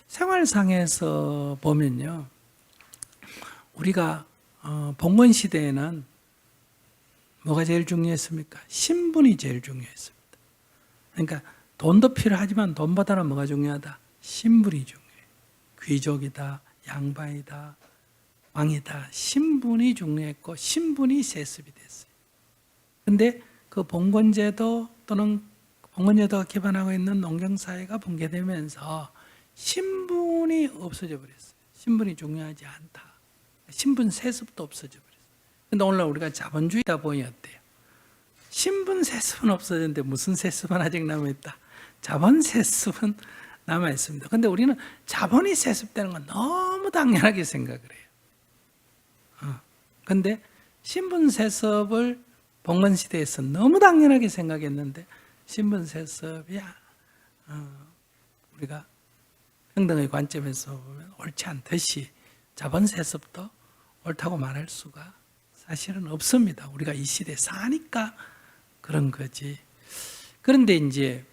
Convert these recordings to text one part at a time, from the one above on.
생활상에서 보면요, 우리가 봉건 시대에는 뭐가 제일 중요했습니까? 신분이 제일 중요했습니다. 그러니까 돈도 필요하지만 돈보다는 뭐가 중요하다? 신분이 중요해요. 귀족이다, 양반이다, 왕이다. 신분이 중요했고 신분이 세습이 됐어요. 근데 그 봉건제도 또는 봉건제도가 기반하고 있는 농경사회가 붕괴되면서 신분이 없어져 버렸어요. 신분이 중요하지 않다. 신분 세습도 없어져 버렸어요. 근데 오늘 우리가 자본주의다 보니 어때요? 신분 세습은 없어졌는데 무슨 세습은 아직 남아있다? 자본 세습은 남아있습니다. 근데 우리는 자본이 세습되는 건 너무 당연하게 생각을 해요. 근데 신분 세습을 봉건 시대에서 너무 당연하게 생각했는데 신분 세습이 우리가 평등의 관점에서 보면 옳지 않듯이 자본 세습도 옳다고 말할 수가 사실은 없습니다. 우리가 이 시대에 사니까 그런 거지. 그런데 이제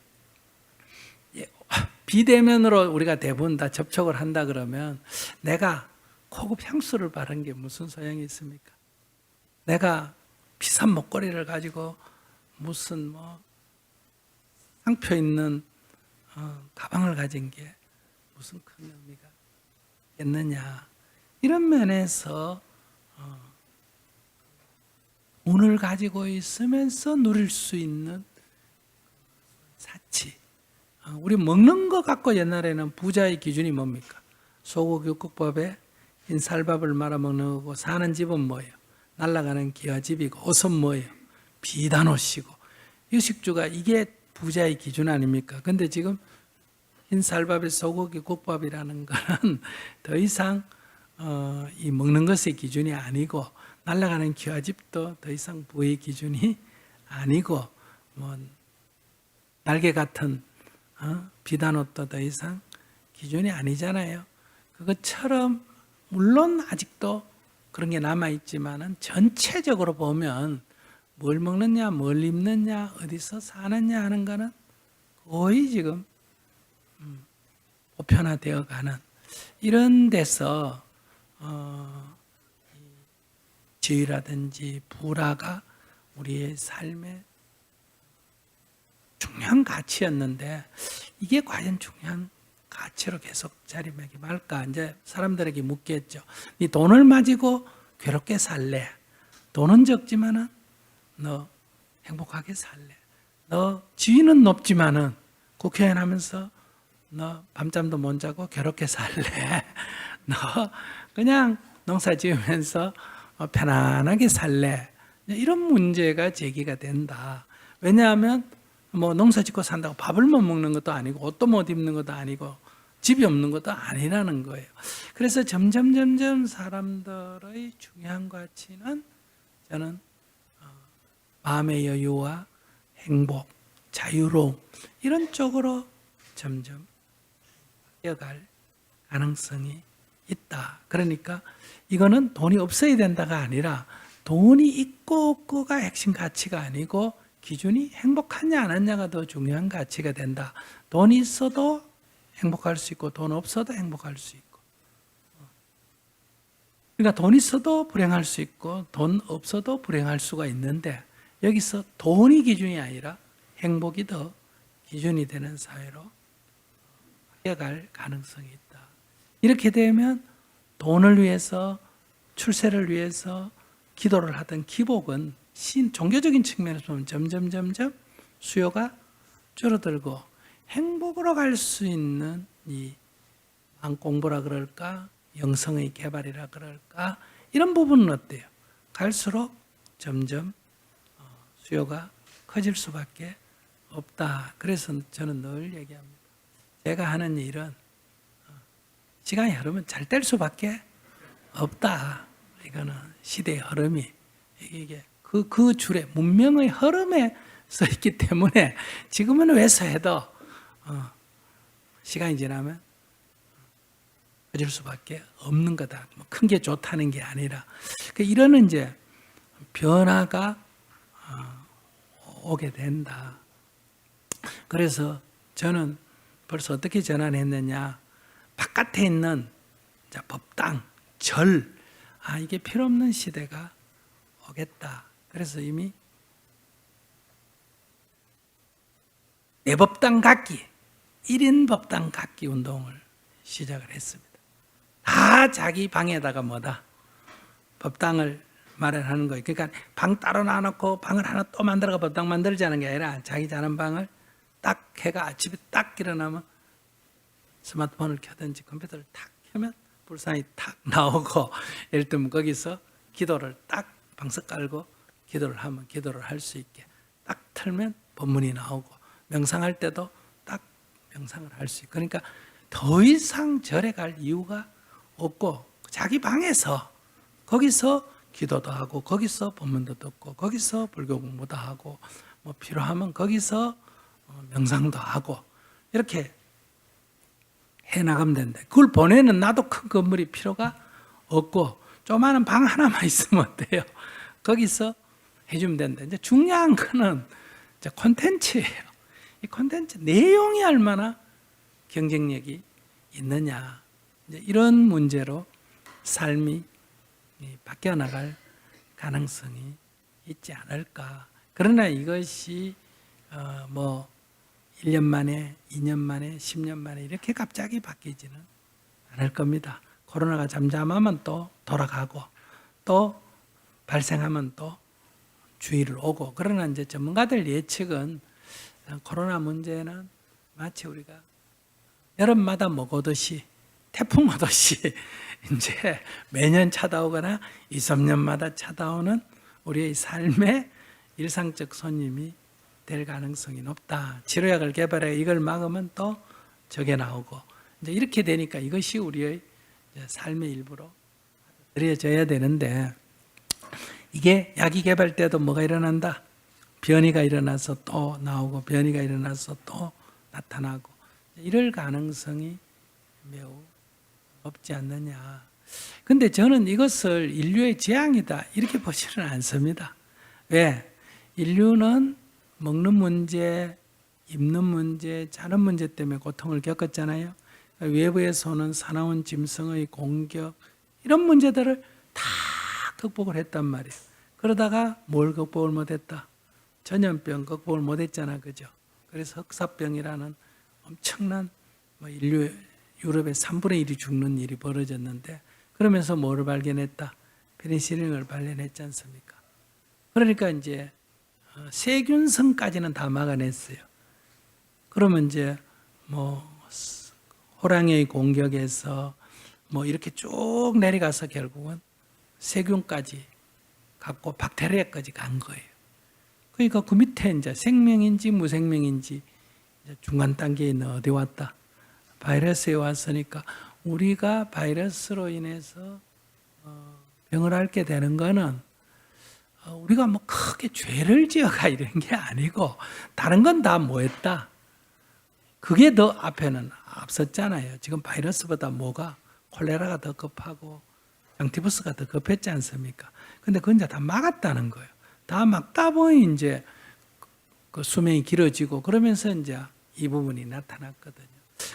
비대면으로 우리가 대부분 다 접촉을 한다 그러면 내가 고급 향수를 바른 게 무슨 소용이 있습니까? 내가 비싼 목걸이를 가지고 무슨 상표 있는 가방을 가진 게 무슨 큰 의미가 있겠느냐. 이런 면에서 돈을 가지고 있으면서 누릴 수 있는 사치. 우리 먹는 거 갖고 옛날에는 부자의 기준이 뭡니까? 소고기 국밥에 흰쌀밥을 말아 먹는 거고 사는 집은 뭐예요? 날아가는 기와집이고 옷은 뭐예요? 비단 옷이고 유식주가 이게 부자의 기준 아닙니까? 근데 지금 흰쌀밥에 소고기 국밥이라는 거는 더 이상 이 먹는 것의 기준이 아니고 날아가는 기와집도 더 이상 부의 기준이 아니고 날개 같은 비단 옷도 더 이상 기준이 아니잖아요. 그것처럼 물론 아직도 그런 게 남아있지만은 전체적으로 보면 뭘 먹느냐, 뭘 입느냐, 어디서 사느냐 하는 거는 거의 지금 보편화되어 가는 이런 데서 지위라든지 부라가 우리의 삶의 중요한 가치였는데 이게 과연 중요한 가치로 계속 자리매김할까? 이제 사람들에게 묻겠죠. 네 돈을 가지고 괴롭게 살래? 돈은 적지만은 너 행복하게 살래? 너 지위는 높지만은 국회의원 하면서 너 밤잠도 못 자고 괴롭게 살래? 너 그냥 농사 지으면서 편안하게 살래? 이런 문제가 제기가 된다. 왜냐하면 농사 짓고 산다고 밥을 못 먹는 것도 아니고 옷도 못 입는 것도 아니고 집이 없는 것도 아니라는 거예요. 그래서 점점 사람들의 중요한 가치는 저는 마음의 여유와 행복, 자유로움 이런 쪽으로 점점 바뀌어갈 가능성이 있다. 그러니까 이거는 돈이 없어야 된다가 아니라 돈이 있고 없고가 핵심 가치가 아니고 기준이 행복하냐 안 하냐가 더 중요한 가치가 된다. 돈이 있어도 행복할 수 있고 돈 없어도 행복할 수 있고 그러니까 돈 있어도 불행할 수 있고 돈 없어도 불행할 수가 있는데 여기서 돈이 기준이 아니라 행복이 더 기준이 되는 사회로 바뀌어갈 가능성이 있다. 이렇게 되면 돈을 위해서 출세를 위해서 기도를 하던 기복은 종교적인 측면에서 보면 점점 수요가 줄어들고 행복으로 갈 수 있는 이 마음공부라 그럴까 영성의 개발이라 그럴까 이런 부분은 어때요? 갈수록 점점 수요가 커질 수밖에 없다. 그래서 저는 늘 얘기합니다. 제가 하는 일은 시간이 흐르면 잘 될 수밖에 없다. 이거는 시대의 흐름이 이게 그 줄에 문명의 흐름에 써 있기 때문에 지금은 왜서해도 시간이 지나면 커질 수밖에 없는 거다. 큰 게 좋다는 게 아니라 이런 이제 변화가 오게 된다. 그래서 저는 벌써 어떻게 전환했느냐? 바깥에 있는 법당, 절, 이게 필요 없는 시대가 오겠다. 그래서 이미 내법당 갖기, 1인 법당 갖기 운동을 시작을 했습니다. 다 자기 방에다가 법당을 마련하는 거예요. 그러니까 방 따로 놔놓고 방을 하나 또 만들어가 법당 만들자는 게 아니라 자기 자는 방을 딱 해가 아침에 딱 일어나면 스마트폰을 켜든지 컴퓨터를 탁 켜면 불상이 탁 나오고, 예를 들면 거기서 기도를 딱 방석 깔고 기도를 하면 기도를 할 수 있게 딱 틀면 법문이 나오고, 명상할 때도 딱 명상을 할 수 있고, 그러니까 더 이상 절에 갈 이유가 없고 자기 방에서 거기서 기도도 하고 거기서 법문도 듣고 거기서 불교 공부도 하고 뭐 필요하면 거기서 명상도 하고 이렇게 해나가면 된다. 그걸 보내는 나도 큰 건물이 필요가 없고 조그마한 방 하나만 있으면 어때요? 거기서 해주면 된다. 이제 중요한 거는 이제 콘텐츠예요. 이 콘텐츠 내용이 얼마나 경쟁력이 있느냐, 이제 이런 문제로 삶이 바뀌어 나갈 가능성이 있지 않을까. 그러나 이것이 1년 만에, 2년 만에, 10년 만에 이렇게 갑자기 바뀌지는 않을 겁니다. 코로나가 잠잠하면 또 돌아가고 또 발생하면 또 주의를 오고. 그러나 이제 전문가들 예측은 코로나 문제는 마치 우리가 여름마다 오듯이, 태풍 오듯이 이제 매년 찾아오거나 2, 3년마다 찾아오는 우리의 삶의 일상적 손님이 될 가능성이 높다. 치료약을 개발해 이걸 막으면 또 저게 나오고, 이제 이렇게 되니까 이것이 우리의 삶의 일부로 들여져야 되는데, 이게 약이 개발 때도 뭐가 일어난다? 변이가 일어나서 또 나오고 변이가 일어나서 또 나타나고, 이럴 가능성이 매우 없지 않느냐. 근데 저는 이것을 인류의 재앙이다 이렇게 보지는 않습니다. 왜? 인류는 먹는 문제, 입는 문제, 자는 문제 때문에 고통을 겪었잖아요. 외부에서 오는 사나운 짐승의 공격, 이런 문제들을 다 극복을 했단 말이에요. 그러다가 뭘 극복을 못했다? 전염병 극복을 못했잖아, 그죠? 그래서 흑사병이라는 엄청난 인류 유럽의 3분의 1이 죽는 일이 벌어졌는데, 그러면서 뭐를 발견했다? 페니실린을 발견했지 않습니까? 그러니까 이제 세균성까지는 다 막아냈어요. 그러면 이제 호랑이의 공격에서 이렇게 쭉 내려가서 결국은 세균까지 갖고 박테리아까지 간 거예요. 그러니까 그 밑에 이제 생명인지 무생명인지 중간 단계에 있는 어디 왔다? 바이러스에 왔으니까 우리가 바이러스로 인해서 병을 앓게 되는 거는 우리가 크게 죄를 지어가 이런 게 아니고, 다른 건 다 뭐했다? 그게 더 앞에는 앞섰잖아요. 지금 바이러스보다 콜레라가 더 급하고 장티푸스가 더 급했지 않습니까? 근데 그건 이제 다 막았다는 거예요. 다 막다 보니 이제 그 수명이 길어지고 그러면서 이제 이 부분이 나타났거든요.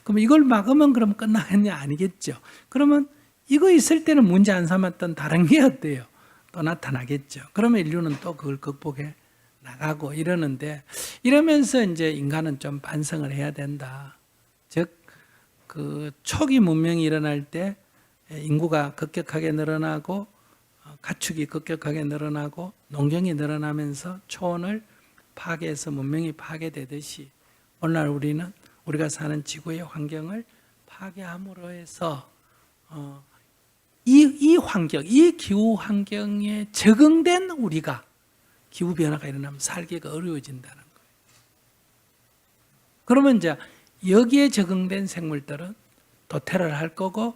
그럼 이걸 막으면 그럼 끝나겠냐? 아니겠죠. 그러면 이거 있을 때는 문제 안 삼았던 다른 게 어때요? 또 나타나겠죠. 그러면 인류는 또 그걸 극복해 나가고 이러는데, 이러면서 이제 인간은 좀 반성을 해야 된다. 즉, 그 초기 문명이 일어날 때 인구가 급격하게 늘어나고 가축이 급격하게 늘어나고 농경이 늘어나면서 초원을 파괴해서 문명이 파괴되듯이, 오늘날 우리는 우리가 사는 지구의 환경을 파괴함으로 해서 이 환경, 이 기후 환경에 적응된 우리가 기후 변화가 일어나면 살기가 어려워진다는 거예요. 그러면 이제 여기에 적응된 생물들은 도태를 할 거고,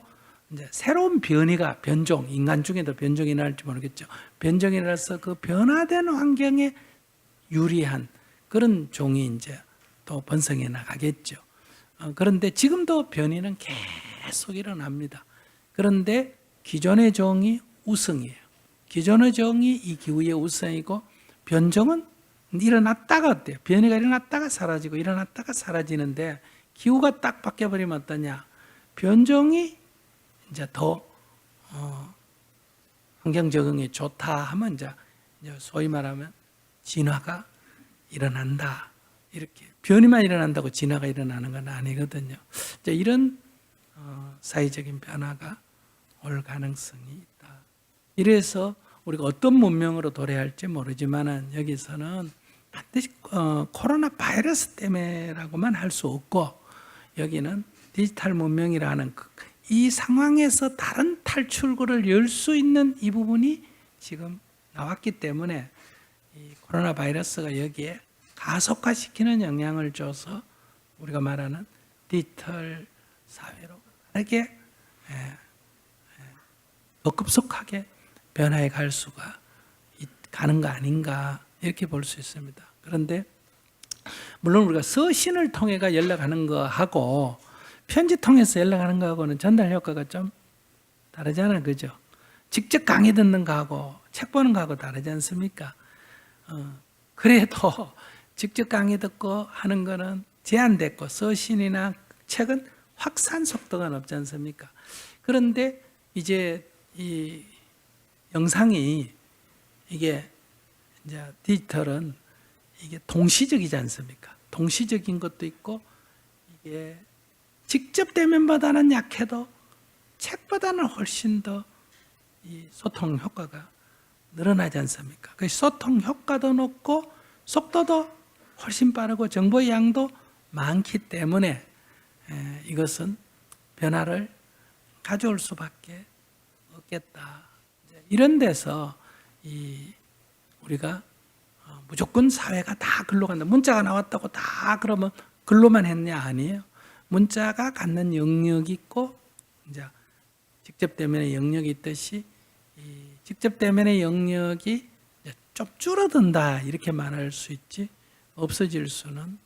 이제 새로운 변종, 인간 중에도 변종이 일어날지 모르겠죠. 변종이 일어나서 그 변화된 환경에 유리한 그런 종이 이제 또 번성해 나가겠죠. 그런데 지금도 변이는 계속 일어납니다. 그런데 기존의 종이 우승이에요. 기존의 종이 이 기후의 우승이고, 변종은 일어났다가 어때요? 변이가 일어났다가 사라지고 일어났다가 사라지는데, 기후가 딱 바뀌어버리면 어떠냐? 변종이 이제 더 환경 적응에 좋다 하면 이제 소위 말하면 진화가 일어난다. 이렇게 변이만 일어난다고 진화가 일어나는 건 아니거든요. 이제 이런 사회적인 변화가 올 가능성이 있다. 이래서 우리가 어떤 문명으로 도래할지 모르지만은 여기서는 반드시 코로나 바이러스 때문에라고만 할 수 없고 여기는 디지털 문명이라는 이 상황에서 다른 탈출구를 열 수 있는 이 부분이 지금 나왔기 때문에 이 코로나 바이러스가 여기에 가속화시키는 영향을 줘서 우리가 말하는 디지털 사회로 빠르게 더 급속하게 변화해 갈 수가 가는 거 아닌가 이렇게 볼 수 있습니다. 그런데 물론 우리가 서신을 통해가 연락하는 거하고 편지 통해서 연락하는 거하고는 전달 효과가 좀 다르잖아요. 그죠? 직접 강의 듣는 거하고 책 보는 거하고 다르지 않습니까? 그래도 직접 강의 듣고 하는 거는 제한됐고 서신이나 책은 확산 속도가 높지 않습니까? 그런데 이제 이 영상이 이게 이제 디지털은 이게 동시적이지 않습니까? 동시적인 것도 있고 이게 직접 대면보다는 약해도 책보다는 훨씬 더 이 소통 효과가 늘어나지 않습니까? 그 소통 효과도 높고 속도도 훨씬 빠르고 정보의 양도 많기 때문에 이것은 변화를 가져올 수밖에 없겠다. 이런 데서 우리가 무조건 사회가 다 글로 간다. 문자가 나왔다고 다 그러면 글로만 했냐? 아니에요. 문자가 갖는 영역이 있고 이제 직접 대면의 영역이 있듯이 이 직접 대면의 영역이 좀 줄어든다 이렇게 말할 수 있지 없어질 수는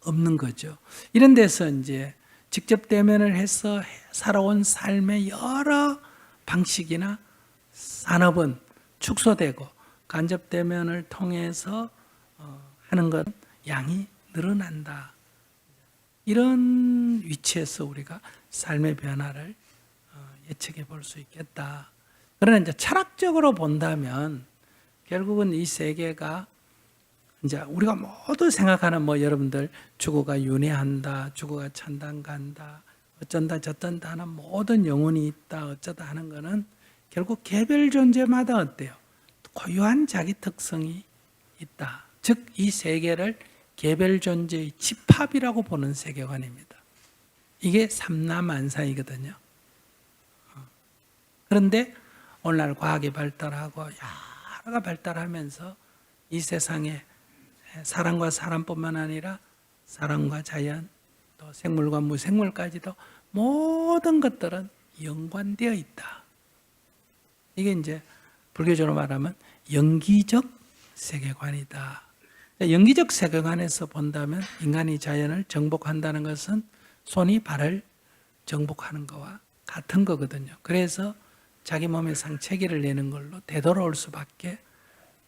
없는 거죠. 이런 데서 이제 직접 대면을 해서 살아온 삶의 여러 방식이나 산업은 축소되고 간접 대면을 통해서 하는 것 양이 늘어난다. 이런 위치에서 우리가 삶의 변화를 예측해 볼 수 있겠다. 그러나 이제 철학적으로 본다면 결국은 이 세계가 이제 우리가 모두 생각하는 뭐 여러분들 죽어가 윤회한다, 죽어가 천당 간다, 어쩐다 저쩐다 하는 모든 영혼이 있다, 어쩌다 하는 거는 결국 개별 존재마다 어때요? 고유한 자기 특성이 있다. 즉 이 세계를 개별 존재의 집합이라고 보는 세계관입니다. 이게 삼라만상이거든요. 그런데 오늘날 과학이 발달하고 여러가 발달하면서 이 세상에 사람과 사람뿐만 아니라 사람과 자연, 또 생물과 무생물까지도 모든 것들은 연관되어 있다. 이게 이제 불교적으로 말하면 영기적 세계관이다. 영기적 세계관에서 본다면 인간이 자연을 정복한다는 것은 손이 발을 정복하는 것과 같은 거거든요. 그래서 자기 몸에 상체기를 내는 걸로 되돌아올 수밖에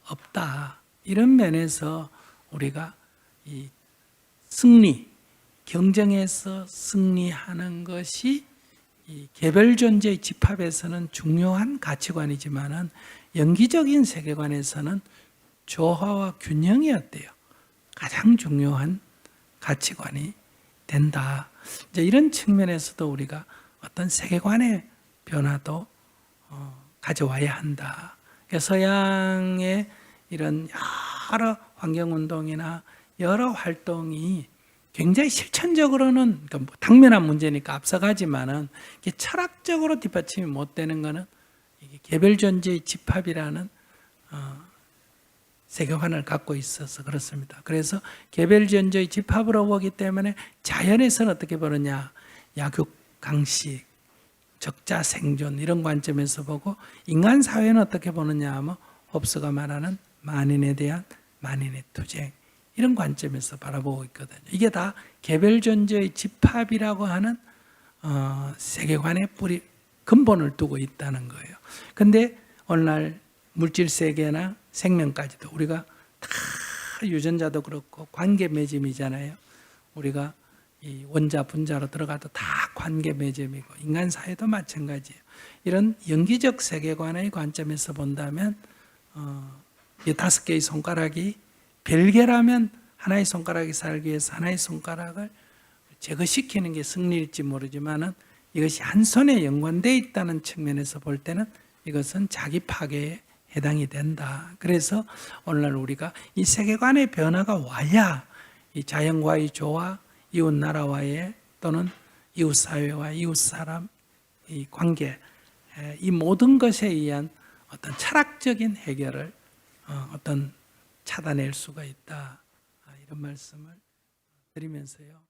없다. 이런 면에서 우리가 이 승리, 경쟁에서 승리하는 것이 이 개별 존재의 집합에서는 중요한 가치관이지만은 영기적인 세계관에서는 조화와 균형이 어때요? 가장 중요한 가치관이 된다. 이제 이런 측면에서도 우리가 어떤 세계관의 변화도 가져와야 한다. 서양의 이런 여러 환경운동이나 여러 활동이 굉장히 실천적으로는 그러니까 뭐 당면한 문제니까 앞서가지만은 이게 철학적으로 뒷받침이 못 되는 거는 이게 개별 존재의 집합이라는 세계관을 갖고 있어서 그렇습니다. 그래서 개별 존재의 집합으로 보기 때문에 자연에서는 어떻게 보느냐, 약육 강식, 적자 생존 이런 관점에서 보고 인간 사회는 어떻게 보느냐 하면 홉스가 말하는 만인에 대한 만인의 투쟁 이런 관점에서 바라보고 있거든요. 이게 다 개별 존재의 집합이라고 하는 세계관의 뿌리 근본을 두고 있다는 거예요. 근데 오늘날 물질 세계나 생명까지도 우리가 다 유전자도 그렇고 관계 맺음이잖아요. 우리가 이 원자 분자로 들어가도 다 관계 매점이고 인간 사회도 마찬가지예요. 이런 영기적 세계관의 관점에서 본다면 이 5개의 손가락이 별개라면 하나의 손가락이 살기 위해서 하나의 손가락을 제거시키는 게 승리일지 모르지만은 이것이 한 손에 연관되어 있다는 측면에서 볼 때는 이것은 자기 파괴에 해당이 된다. 그래서 오늘날 우리가 이 세계관의 변화가 와야 이 자연과의 조화, 이웃 나라와의 또는 이웃 사회와 이웃 사람 이 관계, 이 모든 것에 의한 어떤 철학적인 해결을 어떤 찾아낼 수가 있다. 이런 말씀을 드리면서요.